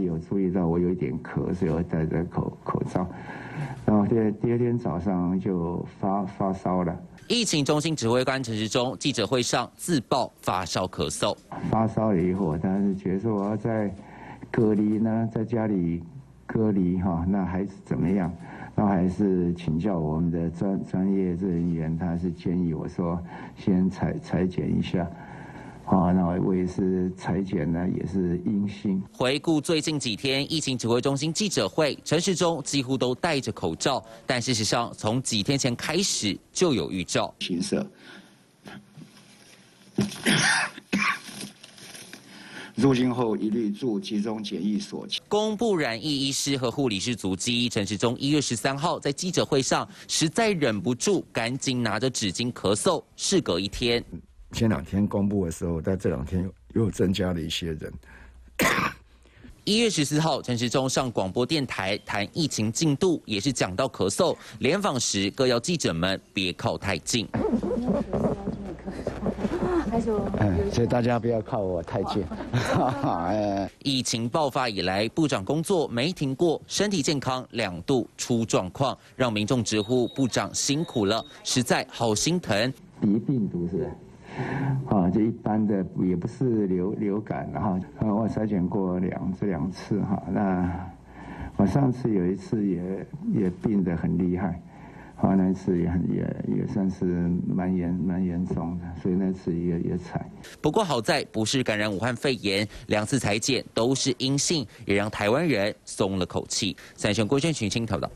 有注意到我有一点咳，所以我戴着口罩。然后第二天早上就发烧了。疫情中心指挥官陈时中记者会上自曝发烧咳嗽。发烧了以后，我当然是觉得说我要在隔离呢，在家里隔离哈，那还是怎么样？然后还是请教我们的专业人员，他是建议我说先裁剪一下。那我也是裁剪呢，也是阴性。回顾最近几天疫情指挥中心记者会，陈时中几乎都戴着口罩，但事实上从几天前开始就有预兆。行色，入境后一律住集中检疫所。公布染疫医师和护理师足迹，陈时中1月13号在记者会上实在忍不住，赶紧拿着纸巾咳嗽，事隔1天。前2天公布的时候，在这2天又增加了一些人。1月14号，陈时中上广播电台谈疫情进度，也是讲到咳嗽。联访时各要记者们别靠太近。所以大家不要靠我太近。疫情爆发以来，部长工作没停过，身体健康2度出状况，让民众直呼部长辛苦了，实在好心疼。鼻病毒是。就一般的也不是流感哈，我筛检过两次哈，那我上次有一次也病得很厉害，那次也算是蛮严重的，所以那次也采。不过好在不是感染武汉肺炎，2次采检都是阴性，也让台湾人松了口气。三雄郭正群报道。